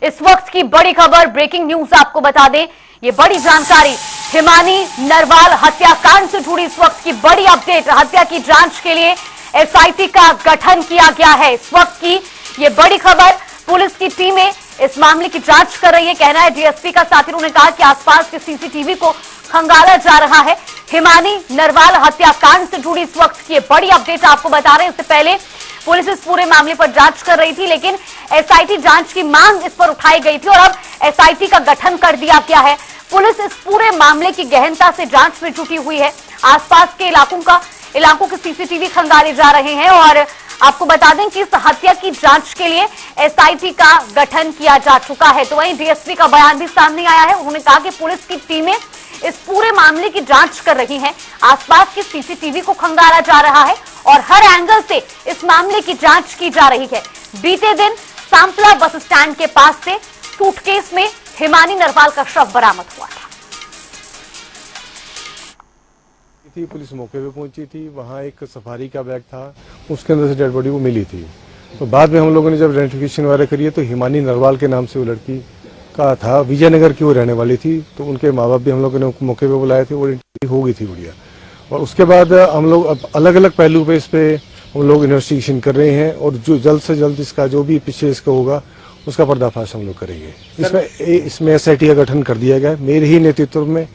इस वक्त की बड़ी खबर, ब्रेकिंग न्यूज आपको बता दें, ये बड़ी जानकारी हिमानी नरवाल हत्याकांड से जुड़ी इस वक्त की बड़ी अपडेट। हत्या की जांच के लिए एसआईटी का गठन किया गया है। इस वक्त की ये बड़ी खबर, पुलिस की टीमें इस मामले की जांच कर रही है। कहना है डीएसपी का, साथ ही उन्होंने कहा कि आसपास के सीसीटीवी को खंगाला जा रहा है। हिमानी नरवाल हत्याकांड से जुड़ी इस वक्त की बड़ी अपडेट आपको बता रहे हैं। इससे पहले पुलिस इस पूरे मामले पर जांच कर रही थी, लेकिन एसआईटी जांच की मांग इस पर उठाई गई थी और अब एसआईटी का गठन कर दिया गया है। पुलिस इस पूरे मामले की गहनता से जांच में जुटी हुई है। आसपास के इलाकों के सीसीटीवी खंगाले जा रहे हैं और आपको बता दें कि इस हत्या की जांच के लिए एसआईटी का गठन किया जा चुका है। तो वहीं डीएसपी का बयान भी सामने आया है। उन्होंने कहा कि पुलिस की टीमें इस पूरे मामले की जांच कर रही हैं। आसपास के सीसीटीवी को खंगाला जा रहा है और हर एंगल से इस मामले की जांच की जा रही है। बीते दिन सांपला बस स्टैंड के पास से सूटकेस में हिमानी नरवाल का शव बरामद हुआ था। पुलिस मौके पे पहुंची थी, वहां एक सफारी का बैग था, उसके अंदर से डेड बॉडी वो मिली थी। तो बाद में हम लोगों ने जब आइडेंटिफिकेशन वगैरह करी है तो हिमानी नरवाल के नाम से वो लड़की का था, विजयनगर की वो रहने वाली थी। तो उनके माँ बाप भी हम लोगों ने मौके पे बुलाए थे, वो हो गई थी बढ़िया। और उसके बाद हम लोग अब अलग अलग पहलू पे इस पे हम लोग इन्वेस्टिगेशन कर रहे हैं और जो जल्द से जल्द इसका जो भी पीछे इसका होगा उसका पर्दाफाश हम लोग करेंगे। इसमें एसआईटी का गठन कर दिया गया है। मेरे ही नेतृत्व में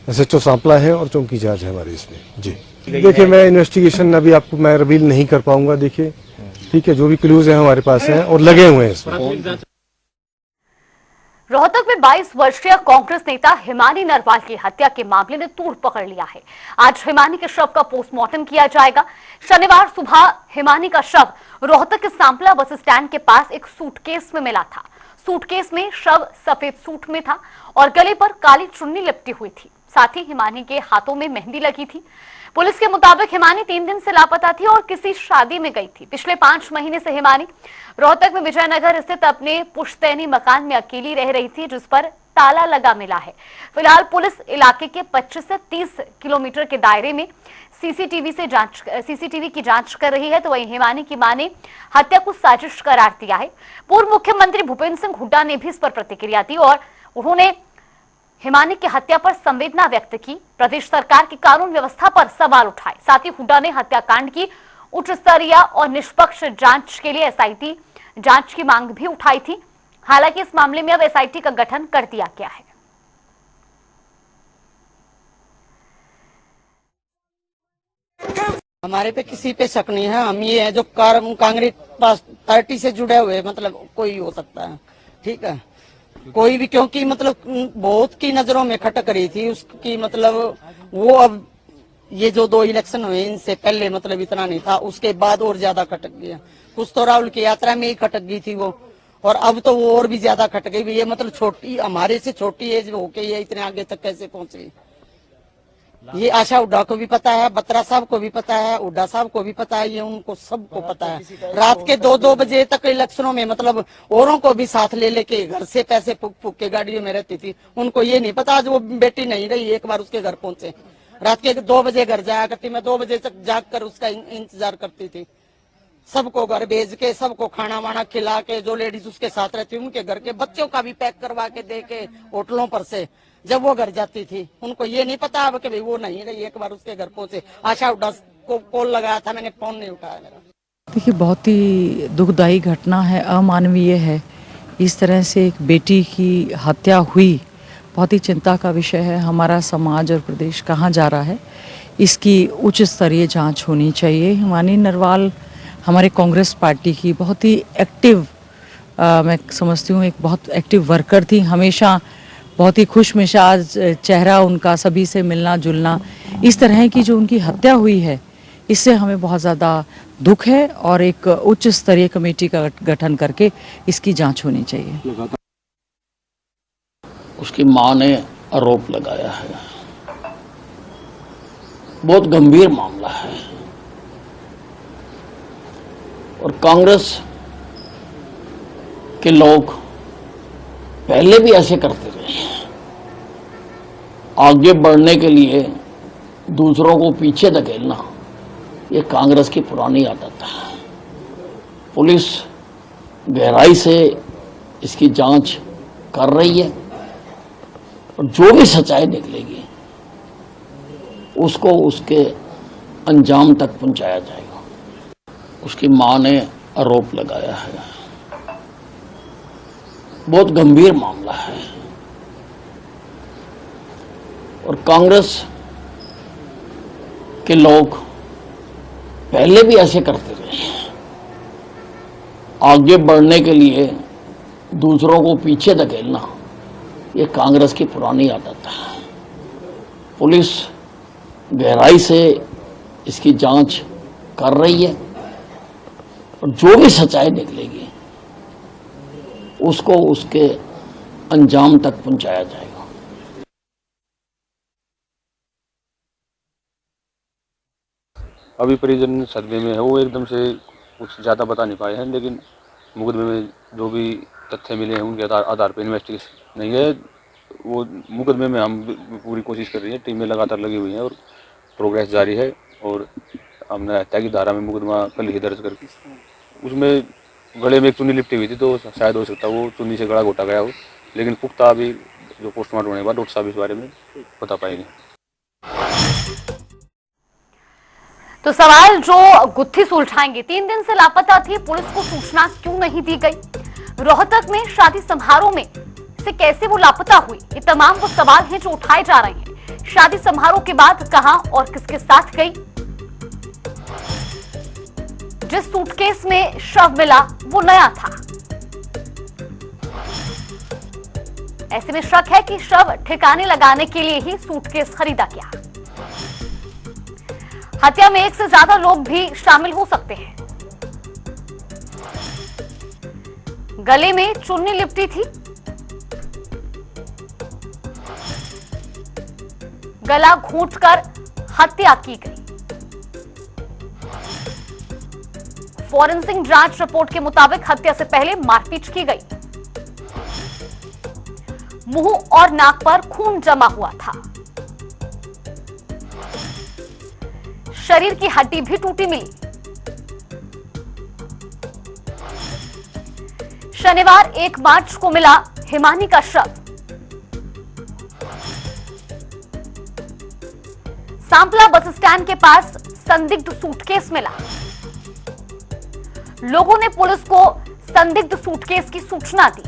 एसएचओ सांपला है और चौकी इंचार्ज है हमारे इसमें। जी देखिए, मैं इन्वेस्टिगेशन अभी आपको मैं रिवील नहीं कर पाऊंगा। देखिए ठीक है, जो भी क्लूज है हमारे पास हैं और लगे हुए हैं इसमें। रोहतक में 22 वर्षीय कांग्रेस नेता हिमानी नरवाल की हत्या के मामले ने तूड़ पकड़ लिया है। आज हिमानी के शव का पोस्टमार्टम किया जाएगा। शनिवार सुबह हिमानी का शव रोहतक के सांपला बस स्टैंड के पास एक सूटकेस में मिला था। सूटकेस में शव सफेद सूट में था और गले पर काली चुन्नी लिपटी हुई थी। साथ ही हिमानी के हाथों में मेहंदी लगी थी। पुलिस के मुताबिक हिमानी 3 दिन से लापता थी और किसी शादी में गई थी। पिछले 5 महीने से हिमानी रोहतक में विजयनगर स्थित अपने पुश्तैनी मकान में अकेली रह रही थी, जिस पर ताला लगा मिला है। फिलहाल पुलिस इलाके के 25 से 30 किलोमीटर के दायरे में सीसीटीवी की जांच कर रही है। तो वहीं हिमानी की मां ने हत्या को साजिश करार दिया है। पूर्व मुख्यमंत्री भूपेंद्र सिंह हुड्डा ने भी इस पर प्रतिक्रिया दी और उन्होंने हिमानी की हत्या पर संवेदना व्यक्त की। प्रदेश सरकार की कानून व्यवस्था पर सवाल उठाए। साथ ही हुड्डा ने हत्याकांड की उच्च स्तरीय और निष्पक्ष जांच के लिए एसआईटी जांच की मांग भी उठाई थी। हालांकि इस मामले में अब एसआईटी का गठन कर दिया गया है। हमारे पे किसी पे शक नहीं है। हम ये है जो कांग्रेस पार्टी से जुड़े हुए, मतलब कोई हो सकता है, ठीक है, कोई भी, क्योंकि मतलब बहुत की नजरों में खटक रही थी उसकी, मतलब वो अब ये जो 2 इलेक्शन हुए इनसे पहले मतलब इतना नहीं था, उसके बाद और ज्यादा खटक गया। कुछ तो राहुल की यात्रा में ही खटक गई थी वो, और अब तो वो और भी ज्यादा खटक गई। ये मतलब छोटी, हमारे से छोटी एज होके ये इतने आगे तक कैसे पहुंची, ये आशा हुड्डा को भी पता है, बत्रा साहब को भी पता है, हुड्डा साहब को भी पता है, ये उनको सबको पता है। रात के 2-2 बजे तक इलेक्शनों में मतलब औरों को भी साथ ले लेके घर से पैसे फूक के गाड़ियों में रहती थी। उनको ये नहीं पता आज वो बेटी नहीं रही, एक बार उसके घर पहुंचे। रात के 2 बजे घर जाया करती, मैं 2 बजे तक जाग कर उसका इंतजार करती थी। सबको घर भेज के, सबको खाना वाना खिला के, जो लेडीज उसके साथ रहती उनके घर के बच्चों का भी पैक करवा के दे के होटलों पर से जब वो घर जाती थी। उनको ये नहीं पता अब कि भाई वो नहीं रही, एक बार उसके घर पहुंचे। आशा हुड्डा को कॉल लगाया था मैंने, फोन नहीं उठाया मेरा। देखिए, बहुत ही दुखदायी घटना है, अमानवीय है। इस तरह से एक बेटी की हत्या हुई, बहुत ही चिंता का विषय है। हमारा समाज और प्रदेश कहाँ जा रहा है, इसकी उच्च स्तरीय जांच होनी चाहिए। हिमानी नरवाल हमारे कांग्रेस पार्टी की बहुत ही एक्टिव, मैं समझती हूँ एक बहुत एक्टिव वर्कर थी। हमेशा बहुत ही खुश मिजाज चेहरा उनका, सभी से मिलना जुलना। इस तरह की जो उनकी हत्या हुई है, इससे हमें बहुत ज़्यादा दुख है और एक उच्च स्तरीय कमेटी का गठन करके इसकी जांच होनी चाहिए। उसकी मां ने आरोप लगाया है, बहुत गंभीर मामला है और कांग्रेस के लोग पहले भी ऐसे करते रहे। आगे बढ़ने के लिए दूसरों को पीछे धकेलना, ये कांग्रेस की पुरानी आदत है। पुलिस गहराई से इसकी जांच कर रही है और जो भी सच्चाई निकलेगी उसको उसके अंजाम तक पहुंचाया जाएगा। उसकी मां ने आरोप लगाया है, बहुत गंभीर मामला है और कांग्रेस के लोग पहले भी ऐसे करते रहे हैं। आगे बढ़ने के लिए दूसरों को पीछे धकेलना ये कांग्रेस की पुरानी आदत है। पुलिस गहराई से इसकी जांच कर रही है और जो भी सच्चाई निकलेगी उसको उसके अंजाम तक पहुंचाया जाएगा। अभी परिजन सदमे में है, वो एकदम से कुछ ज़्यादा बता नहीं पाए हैं, लेकिन मुकदमे में जो भी तथ्य मिले हैं उनके आधार पर इन्वेस्टिगेशन नहीं है। वो मुकदमे में हम पूरी कोशिश कर रही है, टीमें लगातार लगी हुई हैं और प्रोग्रेस जारी है। और हमने हत्या की धारा में मुकदमा कल ही दर्ज करके उसमें गले में एक चुन्नी लिपटी हुई थी, तो शायद हो सकता है वो चुन्नी से गला घोटा गया हो, लेकिन पुख्ता अभी जो पोस्टमार्टम होने के बाद डॉक्टर साहब इस बारे में बता पाएंगे। तो सवाल जो गुत्थी सुलझाएंगे, 3 दिन से लापता थी, पुलिस को सूचना क्यों नहीं दी गई? रोहतक में शादी समारोह में से कैसे वो लापता हुई? ये तमाम वो सवाल हैं जो उठाए जा रहे हैं। शादी समारोह के बाद कहां और किसके साथ गई? जिस सूटकेस में शव मिला वो नया था। ऐसे में शक है कि शव ठिकाने लगाने के लिए ही सूटकेस खरीदा गया। हत्या में 1 से ज्यादा लोग भी शामिल हो सकते हैं। गले में चुन्नी लिपटी थी, गला घोंटकर हत्या की गई। फॉरेंसिक जांच रिपोर्ट के मुताबिक हत्या से पहले मारपीट की गई। मुंह और नाक पर खून जमा हुआ था। शरीर की हड्डी भी टूटी मिली। शनिवार 1 मार्च को मिला हिमानी का शव। सांपला बस स्टैंड के पास संदिग्ध सूटकेस मिला। लोगों ने पुलिस को संदिग्ध सूटकेस की सूचना दी।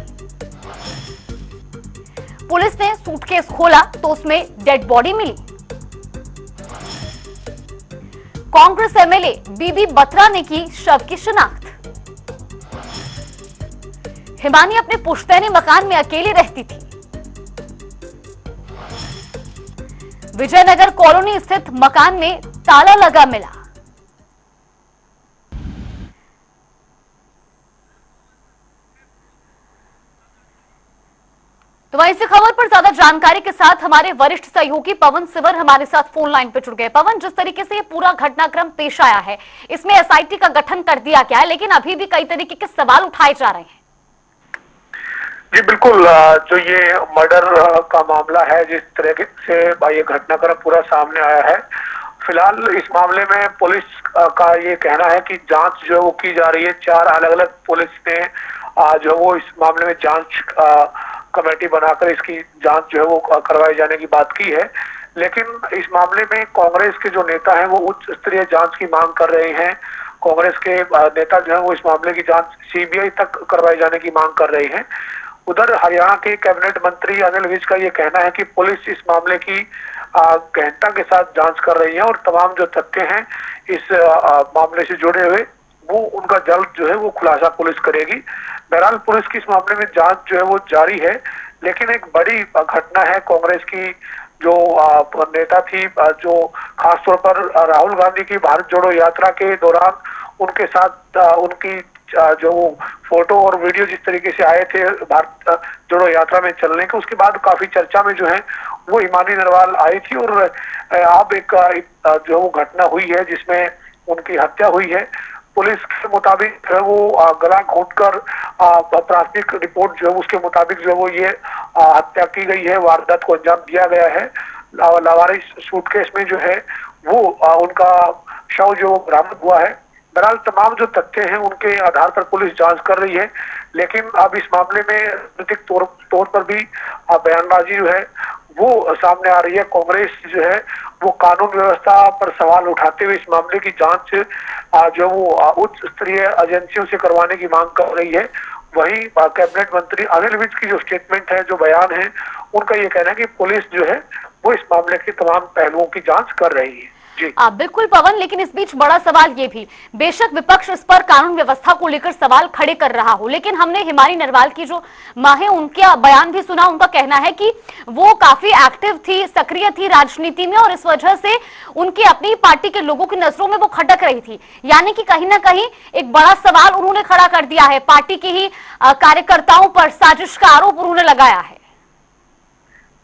पुलिस ने सूटकेस खोला तो उसमें डेड बॉडी मिली। कांग्रेस एमएलए बीबी बत्रा ने की शव की शिनाख्त। हिमानी अपने पुश्तैनी मकान में अकेली रहती थी। विजयनगर कॉलोनी स्थित मकान में ताला लगा मिला। तो वहीं से खबर पर ज्यादा जानकारी के साथ हमारे वरिष्ठ सहयोगी पवन सिवर हमारे साथ फोन लाइन पर जुड़ गए। पवन, जिस तरीके से ये पूरा घटनाक्रम पेश आया है, इसमें एसआईटी का गठन कर दिया गया है, लेकिन अभी भी कई तरीके के सवाल उठाए जा रहे हैं। जी बिल्कुल, जो ये मर्डर का मामला है, जिस तरीके से ये घटनाक्रम पूरा सामने आया है, फिलहाल इस मामले में पुलिस का ये कहना है कि जांच जो है वो की जा रही है। 4 अलग अलग पुलिस ने जो वो इस मामले में जांच कमेटी बनाकर इसकी जांच जो है वो करवाए जाने की बात की है। लेकिन इस मामले में कांग्रेस के जो नेता हैं वो उच्च स्तरीय जांच की मांग कर रहे हैं। कांग्रेस के नेता जो है वो इस मामले की जांच सीबीआई तक करवाए जाने की मांग कर रहे हैं। उधर हरियाणा के कैबिनेट मंत्री अनिल विज का ये कहना है कि पुलिस इस मामले की गहनता के साथ जांच कर रही है और तमाम जो तथ्य हैं इस मामले से जुड़े हुए वो उनका जल्द जो है वो खुलासा पुलिस करेगी। बहरहाल पुलिस की इस मामले में जांच जो है वो जारी है। लेकिन एक बड़ी घटना है, कांग्रेस की जो नेता थी, जो खासतौर पर राहुल गांधी की भारत जोड़ो यात्रा के दौरान उनके साथ उनकी जो फोटो और वीडियो जिस तरीके से आए थे भारत जोड़ो यात्रा में चलने के, उसके बाद काफी चर्चा में जो है वो हिमानी नरवाल आई थी और अब एक जो वो घटना हुई है जिसमें उनकी हत्या हुई है। पुलिस के मुताबिक वो गला घोंटकर प्राथमिक रिपोर्ट जो है उसके मुताबिक जो है वो ये हत्या की गई है, वारदात को अंजाम दिया गया है। लावारिस सूटकेस में जो है वो उनका शव जो बरामद हुआ है। बहरहाल तमाम जो तथ्य हैं उनके आधार पर पुलिस जांच कर रही है, लेकिन अब इस मामले में राजनीतिक तौर पर भी बयानबाजी जो है वो सामने आ रही है। कांग्रेस जो है वो कानून व्यवस्था पर सवाल उठाते हुए इस मामले की जांच जो वो उच्च स्तरीय एजेंसियों से करवाने की मांग कर रही है। वहीं कैबिनेट मंत्री अनिल विज की जो स्टेटमेंट है, जो बयान है, उनका ये कहना है कि पुलिस जो है वो इस मामले के तमाम पहलुओं की जांच कर रही है। जी बिल्कुल पवन, लेकिन इस बीच बड़ा सवाल ये भी, बेशक विपक्ष इस पर कानून व्यवस्था को लेकर सवाल खड़े कर रहा हो, लेकिन हमने हिमानी नरवाल की जो मां है उनका बयान भी सुना। उनका कहना है कि वो काफी एक्टिव थी, सक्रिय थी राजनीति में, और इस वजह से उनकी अपनी पार्टी के लोगों की नजरों में वो खटक रही थी। यानी कि कहीं ना कहीं एक बड़ा सवाल उन्होंने खड़ा कर दिया है, पार्टी के ही कार्यकर्ताओं पर साजिश का आरोप उन्होंने लगाया है।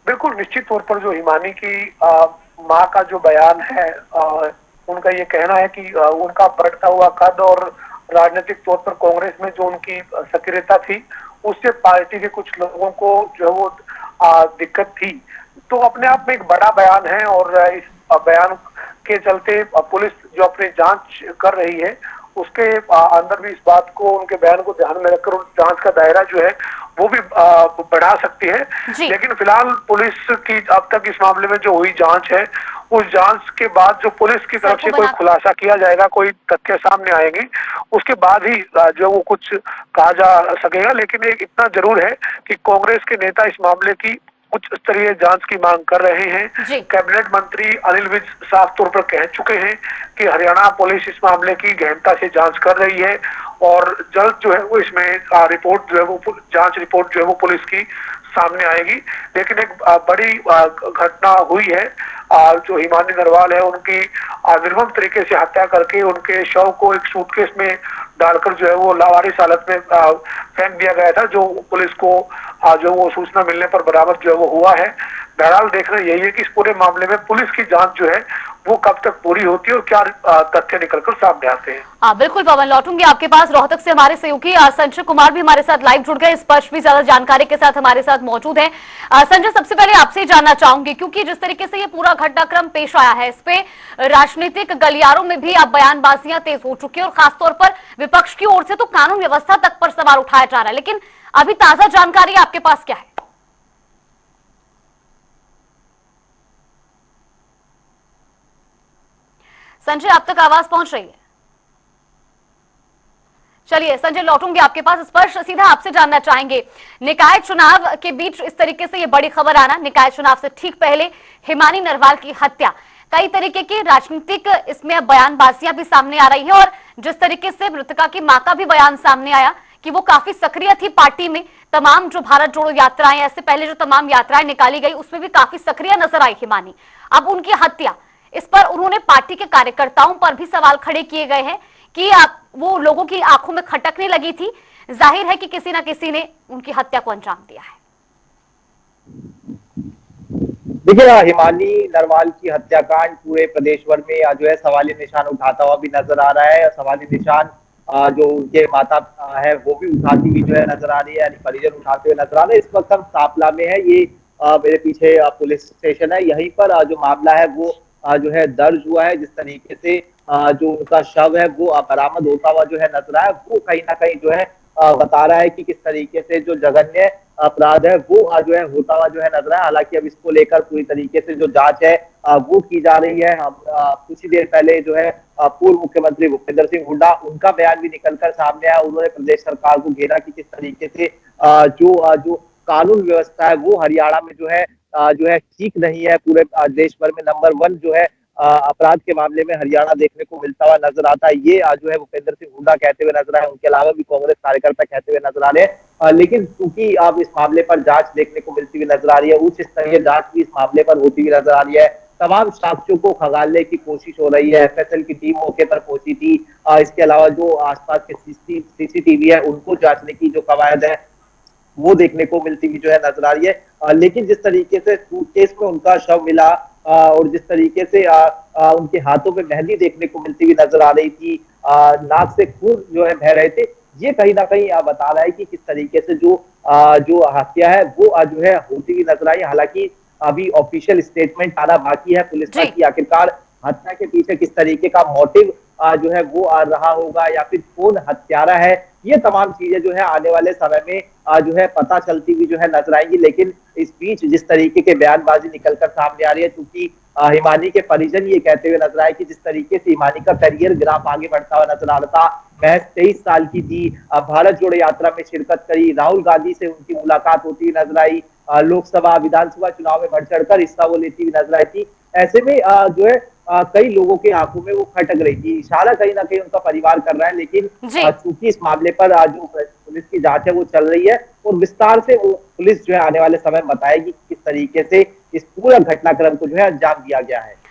बिल्कुल, निश्चित तौर पर जो हिमानी की माँ का जो बयान है, उनका ये कहना है कि उनका बढ़ता हुआ कद और राजनीतिक तौर पर कांग्रेस में जो उनकी सक्रियता थी, उससे पार्टी के कुछ लोगों को जो है वो दिक्कत थी। तो अपने आप में एक बड़ा बयान है, और इस बयान के चलते पुलिस जो अपनी जांच कर रही है उसके अंदर भी इस बात को, उनके बयान को ध्यान में रखकर उस जांच का दायरा जो है वो भी बढ़ा सकती है। लेकिन फिलहाल पुलिस की अब तक इस मामले में जो हुई जांच है, उस जांच के बाद जो पुलिस की तरफ से कोई खुलासा किया जाएगा, कोई तथ्य सामने आएंगे, उसके बाद ही जो वो कुछ कहा जा सकेगा। लेकिन एक इतना जरूर है कि कांग्रेस के नेता इस मामले की उच्च स्तरीय जांच की मांग कर रहे हैं। कैबिनेट मंत्री अनिल विज साफ तौर पर कह चुके हैं कि हरियाणा पुलिस इस मामले की गहनता से जांच कर रही है, और जल्द जो है वो इसमें रिपोर्ट जो है वो जांच रिपोर्ट जो है वो पुलिस की सामने आएगी। लेकिन एक बड़ी घटना हुई है, जो हिमानी नरवाल है उनकी निर्मम तरीके से हत्या करके उनके शव को एक सूटकेस में डालकर जो है वो लावारिस हालत में फेंक दिया गया था, जो पुलिस को जो वो सूचना मिलने पर बरामद जो है वो हुआ है। बहरहाल देखना यही है कि इस पूरे मामले में पुलिस की जांच जो है वो कब तक पूरी होती है और क्या तथ्य निकलकर सामने आते हैं। बिल्कुल पवन, लौटूंगी आपके पास। रोहतक से हमारे सहयोगी संजय कुमार भी हमारे साथ लाइव जुड़ गए, इस पर भी ज्यादा जानकारी के साथ हमारे साथ मौजूद है। संजय, सबसे पहले आपसे ही जानना चाहूंगी, क्योंकि जिस तरीके से ये पूरा घटनाक्रम पेश आया है, इस पे राजनीतिक गलियारों में भी अब बयानबाजियां तेज हो चुकी है, और खासतौर पर विपक्ष की ओर से तो कानून व्यवस्था तक पर सवाल उठाया जा रहा है, लेकिन अभी ताजा जानकारी आपके पास क्या है? संजय, आप तक आवाज पहुंच रही है? चलिए संजय, लौटूंगी आपके पास। इस पर सीधा आपसे जानना चाहेंगे, निकाय चुनाव के बीच इस तरीके से ये बड़ी खबर आना, निकाय चुनाव से ठीक पहले हिमानी नरवाल की हत्या, कई तरीके की राजनीतिक इसमें बयानबाजियां भी सामने आ रही है, और जिस तरीके से मृतका की मां का भी बयान सामने आया कि वो काफी सक्रिय थी पार्टी में, तमाम जो भारत जोड़ो यात्राएं, ऐसे पहले जो तमाम यात्राएं निकाली गई उसमें भी काफी सक्रिय नजर आई हिमानी। अब उनकी हत्या, इस पर उन्होंने पार्टी के कार्यकर्ताओं पर भी सवाल खड़े किए गए हैं कि वो लोगों की आंखों में खटकने लगी थी। जाहिर है कि किसी ना किसी ने उनकी हत्या को अंजाम दिया है। देखिए, हिमानी नरवाल की हत्याकांड पूरे प्रदेश भर में जो है सवालिया निशान उठाता हुआ भी नजर आ रहा है, और सवालिया निशान जो उनके माता है वो भी उठाती हुई जो है नजर आ रही है, यानी परिजन उठाते हुए नजर आ रहे हैं। इस वक्त हम सापला में है, ये मेरे पीछे पुलिस स्टेशन है, यहीं पर जो मामला है वो जो है दर्ज हुआ है। जिस तरीके से जो उनका शव है वो बरामद होता हुआ जो है नजर आया, वो कहीं ना कहीं जो है बता रहा है कि किस तरीके से जो जघन्य अपराध है वो जो है होता हुआ जो है नजर आया। हालांकि अब इसको लेकर पूरी तरीके से जो जांच है वो की जा रही है। हम कुछ ही देर पहले जो है पूर्व मुख्यमंत्री भूपेंद्र सिंह हुड्डा, उनका बयान भी निकलकर सामने आया। उन्होंने प्रदेश सरकार को घेरा कि किस तरीके से जो कानून व्यवस्था है वो हरियाणा में जो है ठीक नहीं है। पूरे देश भर में नंबर 1 जो है अपराध के मामले में हरियाणा देखने को मिलता हुआ नजर आता है। ये जो है भूपेंद्र सिंह हुड्डा कहते हुए नजर आए, उनके अलावा भी कांग्रेस कार्यकर्ता कहते हुए नजर आ रहे हैं। लेकिन चूंकि अब इस मामले पर जांच देखने को मिलती हुई नजर आ रही है, उच्च स्तरीय जांच भी इस मामले पर होती हुई नजर आ रही है। तमाम साक्ष्यों को खंगालने की कोशिश हो रही है। एफएसएल की टीम मौके पर पहुंची थी। इसके अलावा जो आसपास के सीसीटीवी है उनको जांचने की जो कवायद है वो देखने को मिलती हुई जो है नजर आ रही है। लेकिन जिस तरीके से सूटकेस में उनका शव मिला और जिस तरीके से उनके हाथों पे मेहंदी देखने को मिलती हुई नजर आ रही थी, नाक से खून जो है बह रहे थे, ये कहीं ना कहीं बता रहा है कि किस तरीके से जो हत्या है वो जो है होती हुई नजर आई। हालांकि अभी ऑफिशियल स्टेटमेंट आना बाकी है पुलिस का कि आखिरकार हत्या के पीछे किस तरीके का मोटिव जो है वो रहा होगा या फिर कौन हत्यारा है, ये तमाम चीजें जो है आने वाले समय में जो है पता चलती हुई जो है नजर आएंगी। लेकिन इस बीच जिस तरीके के बयानबाजी निकलकर सामने आ रही है, क्योंकि हिमानी के परिजन ये कहते हुए नजर आए कि जिस तरीके से हिमानी का करियर ग्राफ आगे बढ़ता हुआ नजर आ रहा था, महज 23 साल की थी, भारत जोड़ो यात्रा में शिरकत करी, राहुल गांधी से उनकी मुलाकात होती हुई नजर आई, लोकसभा विधानसभा चुनाव में बढ़ चढ़कर हिस्सा वो लेती हुई नजर आई थी। ऐसे में जो है कई लोगों के आंखों में वो खटक रही थी। इशारा कहीं ना कहीं उनका परिवार कर रहा है, लेकिन जी। चूंकि इस मामले पर जो पुलिस की जांच है वो चल रही है और विस्तार से वो पुलिस जो है आने वाले समय में बताएगी कि किस तरीके से इस पूरा घटनाक्रम को जो है अंजाम दिया गया है।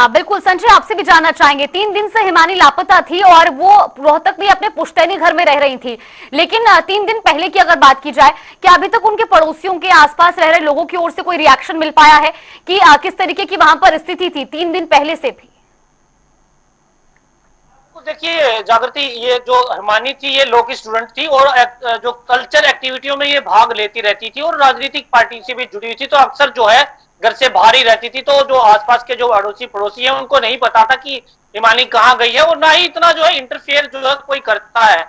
बिल्कुल संजय, आपसे भी जानना चाहेंगे, 3 दिन से हिमानी लापता थी और वो रोहतक में अपने पुश्तैनी घर में रह रही थी, लेकिन 3 दिन पहले की अगर बात की जाए, क्या अभी तक उनके पड़ोसियों के आसपास रह रहे लोगों की ओर से कोई रिएक्शन मिल पाया है कि किस तरीके की वहां पर स्थिति थी 3 दिन पहले से भी? देखिए जागृति, ये जो हिमानी थी ये लॉ की स्टूडेंट थी और जो कल्चर एक्टिविटियों में ये भाग लेती रहती थी और राजनीतिक पार्टी से भी जुड़ी हुई थी, तो अक्सर जो है घर से बाहर ही रहती थी। तो जो आसपास के जो अड़ोसी पड़ोसी हैं उनको नहीं पता था कि हिमानी कहाँ गई है, और ना ही इतना जो है इंटरफेयर जो है कोई करता है,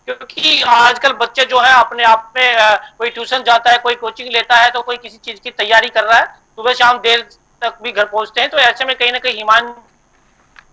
क्योंकि आजकल बच्चे जो है अपने आप में कोई ट्यूशन जाता है, कोई कोचिंग लेता है, तो कोई किसी चीज की तैयारी कर रहा है, सुबह शाम देर तक भी घर पहुंचते हैं। तो ऐसे में कहीं ना कहीं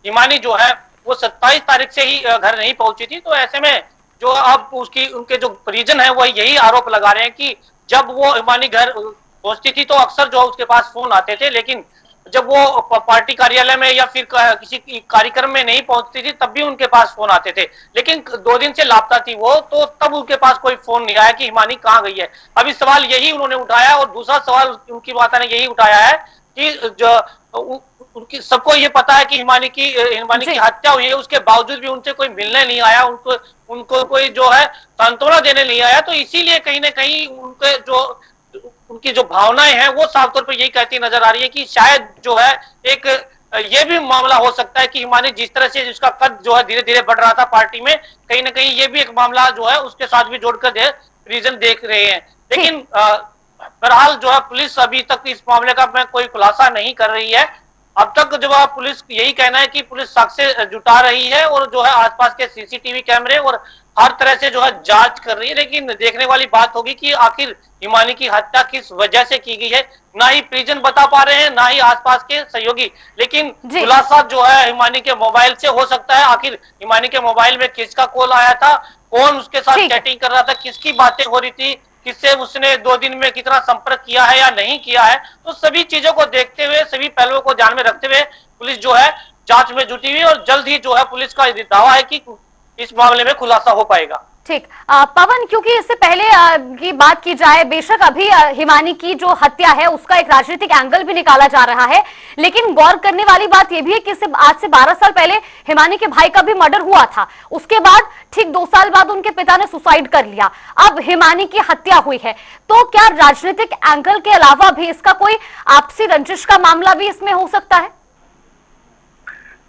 हिमानी जो है वो 27 तारीख से ही घर नहीं पहुंची थी। तो ऐसे में जो अब उनके जो परिजन है वो यही आरोप लगा रहे हैं कि जब वो हिमानी घर पहुंचती थी तो अक्सर जो उसके पास फोन आते थे, लेकिन जब वो पार्टी कार्यालय में या फिर किसी कार्यक्रम में नहीं पहुंचती थी तब भी उनके पास फोन आते थे, लेकिन 2 दिन से लापता थी वो, तो तब उनके पास कोई फोन नहीं आया कि हिमानी कहाँ गई है। अभी सवाल यही उन्होंने उठाया, और दूसरा सवाल उनकी माता ने यही उठाया है कि जो उनकी सबको ये पता है कि हिमानी की हत्या हुई है, उसके बावजूद भी उनसे कोई मिलने नहीं आया, उनको कोई जो है सांत्वना देने नहीं आया। तो इसीलिए कहीं ना कहीं उनकी जो भावनाएं हैं वो साफ तौर पर यही कहती नजर आ रही है कि शायद जो है एक ये भी मामला हो सकता है कि हिमानी जिस तरह से जिसका कद जो है धीरे धीरे बढ़ रहा था पार्टी में, कहीं ना कहीं ये भी एक मामला जो है उसके साथ भी जोड़कर रीजन देख रहे हैं। लेकिन बहरहाल जो है पुलिस अभी तक इस मामले का कोई खुलासा नहीं कर रही है। अब तक जो है पुलिस यही कहना है कि पुलिस साक्ष्य जुटा रही है और जो है आसपास के सीसीटीवी कैमरे और हर तरह से जो है जांच कर रही है, लेकिन देखने वाली बात होगी कि आखिर हिमानी की हत्या किस वजह से की गई है। ना ही परिजन बता पा रहे हैं, ना ही आसपास के सहयोगी, लेकिन खुलासा जो है हिमानी के मोबाइल से हो सकता है। आखिर हिमानी के मोबाइल में किसका कॉल आया था, कौन उसके साथ चैटिंग कर रहा था, किसकी बातें हो रही थी, किससे उसने 2 दिन में कितना संपर्क किया है या नहीं किया है, तो सभी चीजों को देखते हुए, सभी पहलुओं को ध्यान में रखते हुए पुलिस जो है जांच में जुटी हुई, और जल्द ही जो है पुलिस का दावा है कि इस मामले में खुलासा हो पाएगा। ठीक, पवन, क्योंकि इससे पहले की बात की जाए, बेशक अभी हिमानी की जो हत्या है उसका एक राजनीतिक एंगल भी निकाला जा रहा है, लेकिन गौर करने वाली बात यह भी है कि आज से 12 साल पहले हिमानी के भाई का भी मर्डर हुआ था। उसके बाद ठीक 2 साल बाद उनके पिता ने सुसाइड कर लिया। अब हिमानी की हत्या हुई है, तो क्या राजनीतिक एंगल के अलावा भी इसका कोई आपसी रंजिश का मामला भी इसमें हो सकता है?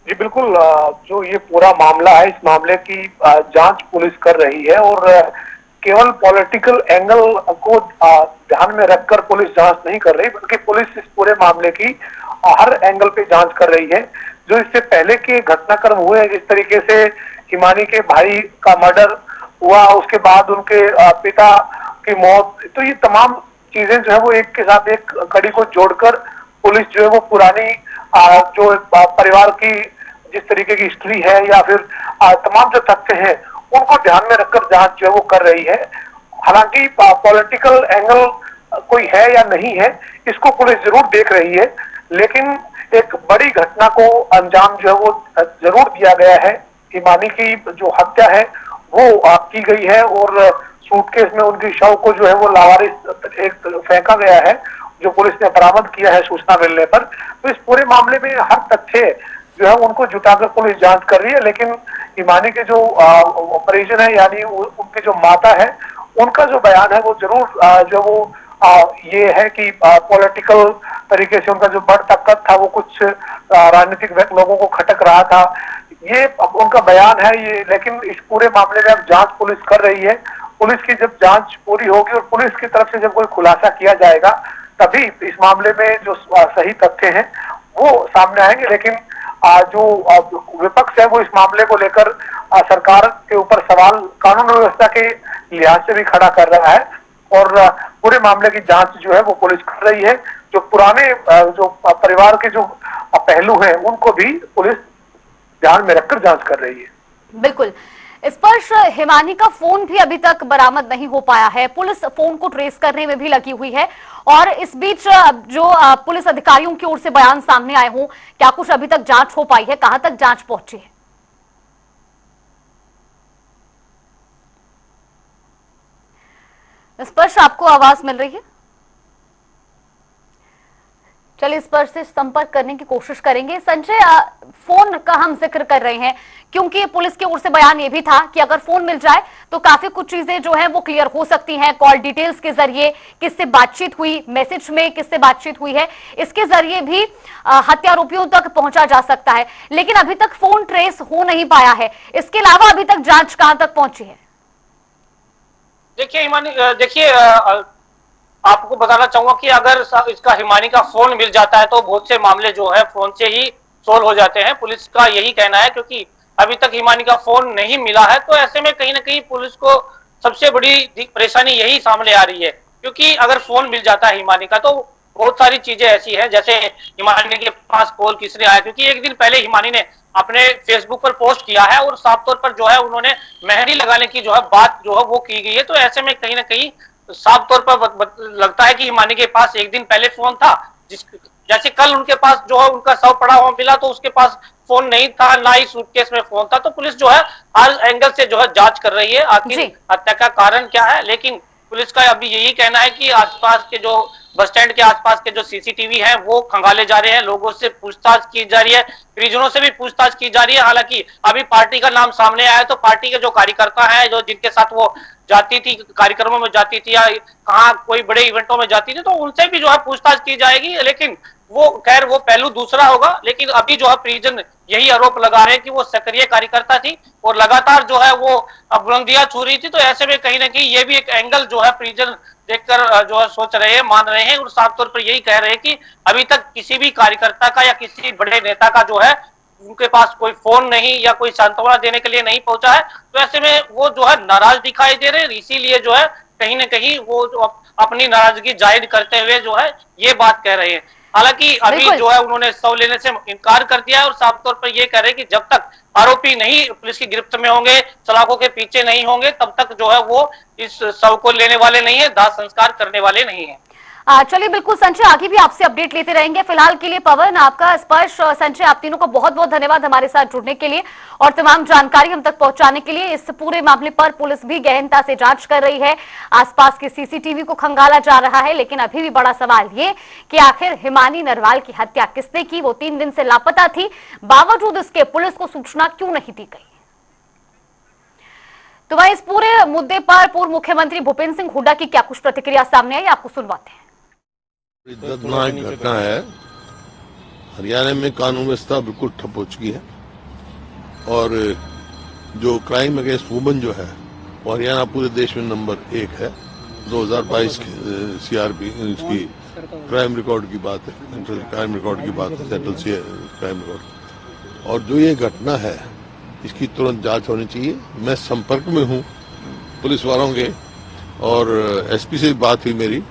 जी बिल्कुल, जो ये पूरा मामला है, इस मामले की जांच पुलिस कर रही है और केवल पॉलिटिकल एंगल को ध्यान में रखकर पुलिस जांच नहीं कर रही, बल्कि पुलिस इस पूरे मामले की हर एंगल पे जांच कर रही है। जो इससे पहले के घटनाक्रम हुए हैं, जिस तरीके से हिमानी के भाई का मर्डर हुआ, उसके बाद उनके पिता की मौत, तो ये तमाम चीजें जो है वो एक के साथ एक कड़ी को जोड़कर पुलिस जो है वो पुरानी जो परिवार की जिस तरीके की हिस्ट्री है या फिर तमाम जो तथ्य हैं उनको ध्यान में रखकर जांच जो है वो कर रही है। हालांकि पॉलिटिकल एंगल कोई है या नहीं है, इसको पुलिस जरूर देख रही है, लेकिन एक बड़ी घटना को अंजाम जो है वो जरूर दिया गया है। हिमानी की जो हत्या है वो की गई है और सूटकेस में उनकी शव को जो है वो लावारिस एक फेंका गया है, जो पुलिस ने बरामद किया है सूचना मिलने पर। तो इस पूरे मामले में हर तथ्य जो है उनको जुटाकर पुलिस जांच कर रही है, लेकिन हिमानी के जो परिजन है यानी उनकी जो माता है, उनका जो बयान है वो जरूर जो वो ये है कि पॉलिटिकल तरीके से उनका जो बढ़ता कद था वो कुछ राजनीतिक लोगों को खटक रहा था, ये उनका बयान है ये। लेकिन इस पूरे मामले में अब जांच पुलिस कर रही है। पुलिस की जब जांच पूरी होगी और पुलिस की तरफ से जब कोई खुलासा किया जाएगा, तभी इस मामले में जो सही तथ्य हैं वो सामने आएंगे। लेकिन जो विपक्ष है वो इस मामले को लेकर सरकार के ऊपर सवाल कानून व्यवस्था के लिहाज से भी खड़ा कर रहा है और पूरे मामले की जांच जो है वो पुलिस कर रही है। जो पुराने जो परिवार के जो पहलू हैं उनको भी पुलिस ध्यान में रखकर जांच कर रही है। बिल्कुल, इस पर हिमानी का फोन भी अभी तक बरामद नहीं हो पाया है। पुलिस फोन को ट्रेस करने में भी लगी हुई है और इस बीच जो पुलिस अधिकारियों की ओर से बयान सामने आए हों, क्या कुछ अभी तक जांच हो पाई है, कहां तक जांच पहुंची है? स्पर्श, आपको आवाज मिल रही है? चलिए इस पर से संपर्क करने की कोशिश करेंगे। संजय, फोन का हम जिक्र कर रहे हैं क्योंकि पुलिस की ओर से बयान ये भी था कि अगर फोन मिल जाए तो काफी कुछ चीजें जो है वो क्लियर हो सकती हैं। कॉल डिटेल्स के जरिए किससे बातचीत हुई, मैसेज में किससे बातचीत हुई है, इसके जरिए भी हत्यारोपियों तक पहुंचा जा सकता है। लेकिन अभी तक फोन ट्रेस हो नहीं पाया है। इसके अलावा अभी तक जांच कहां तक पहुंची है? देखिए, आपको बताना चाहूंगा कि अगर इसका हिमानी का फोन मिल जाता है तो बहुत से मामले जो है फोन से ही सोल्व हो जाते हैं। पुलिस का यही कहना है, क्योंकि अभी तक हिमानी का फोन नहीं मिला है। तो ऐसे में कहीं ना कहीं पुलिस को सबसे बड़ी परेशानी यही सामने आ रही है, क्योंकि अगर फोन मिल जाता है हिमानी का तो बहुत सारी चीजें ऐसी हैं, जैसे हिमानी के पास कॉल किसने आया, क्योंकि एक दिन पहले हिमानी ने अपने फेसबुक पर पोस्ट किया है और साफ तौर पर जो है उन्होंने मेहंदी लगाने की जो है बात जो है वो की गई है। तो ऐसे में कहीं ना कहीं साफ तौर पर लगता है कि हिमानी के पास एक दिन पहले फोन था, जैसे कल उनके पास जो है उनका शव पड़ा हुआ मिला तो उसके पास फोन नहीं था, ना ही सूटकेस में फोन था। तो पुलिस जो है हर एंगल से जो है जांच कर रही है आखिर हत्या का कारण क्या है। लेकिन पुलिस का अभी यही कहना है कि आसपास के जो बस स्टैंड के आसपास के जो सीसीटीवी हैं वो खंगाले जा रहे हैं, लोगों से पूछताछ की जा रही है, परिजनों से भी पूछताछ की जा रही है। हालांकि अभी पार्टी का नाम सामने आया है तो पार्टी के जो कार्यकर्ता हैं, जो जिनके साथ वो जाती थी, कार्यक्रमों में जाती थी या कहाँ कोई बड़े इवेंटों में जाती थी, तो उनसे भी जो है पूछताछ की जाएगी। लेकिन वो खैर वो पहलू दूसरा होगा। लेकिन अभी जो है परिजन यही आरोप लगा रहे हैं कि वो सक्रिय कार्यकर्ता थी और लगातार जो है वो बुलंदियां छू रही थी। तो ऐसे में कहीं ना कहीं ये भी एक एंगल जो है परिजन देखकर जो है सोच रहे हैं, मान रहे हैं और साफ तौर पर यही कह रहे हैं कि अभी तक किसी भी कार्यकर्ता का या किसी बड़े नेता का जो है उनके पास कोई फोन नहीं या कोई सांत्वना देने के लिए नहीं पहुंचा है। तो ऐसे में वो जो है नाराज दिखाई दे रहे हैं, इसीलिए जो है कहीं ना कहीं वो जो अपनी नाराजगी जाहिर करते हुए जो है ये बात कह रहे हैं। हालांकि अभी जो है उन्होंने शव लेने से इनकार कर दिया है और साफ तौर पर ये कह रहे हैं कि जब तक आरोपी नहीं पुलिस की गिरफ्त में होंगे, सलाखों के पीछे नहीं होंगे, तब तक जो है वो इस शव को लेने वाले नहीं है, दाह संस्कार करने वाले नहीं है। चलिए बिल्कुल संजय, आगे भी आपसे अपडेट लेते रहेंगे। फिलहाल के लिए पवन, आपका स्पर्श, संजय, आप तीनों को बहुत बहुत धन्यवाद हमारे साथ जुड़ने के लिए और तमाम जानकारी हम तक पहुंचाने के लिए। इस पूरे मामले पर पुलिस भी गहनता से जांच कर रही है, आसपास के सीसीटीवी को खंगाला जा रहा है। लेकिन अभी भी बड़ा सवाल ये कि आखिर हिमानी नरवाल की हत्या किसने की? वो 3 दिन से लापता थी, बावजूद इसके पुलिस को सूचना क्यों नहीं दी गई? तो वह इस पूरे मुद्दे पर पूर्व मुख्यमंत्री भूपेंद्र सिंह हुड्डा की क्या कुछ प्रतिक्रिया सामने आई, आपको सुनवाते हैं। दर्दनाक घटना है। हरियाणा में कानून व्यवस्था बिल्कुल ठप हो चुकी है और जो क्राइम अगेंस्ट वुमेन जो है वो हरियाणा पूरे देश में नंबर 1 है। 2022 सीआरपी इसकी क्राइम रिकॉर्ड की बात है, क्राइम रिकॉर्ड की बात है, सेंट्रल क्राइम रिकॉर्ड। और जो ये घटना है इसकी तुरंत जांच होनी चाहिए। मैं संपर्क में हूँ पुलिस वालों के और एसपी से बात हुई मेरी,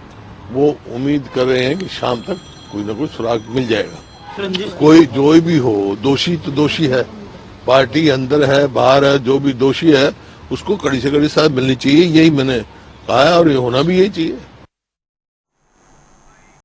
वो उम्मीद कर रहे हैं कि शाम तक कोई ना कोई सुराग मिल जाएगा। कोई जो भी हो, दोषी तो दोषी है, पार्टी अंदर है बाहर है, जो भी दोषी है उसको कड़ी से कड़ी सजा मिलनी चाहिए, यही मैंने कहा है और ये होना भी यही चाहिए।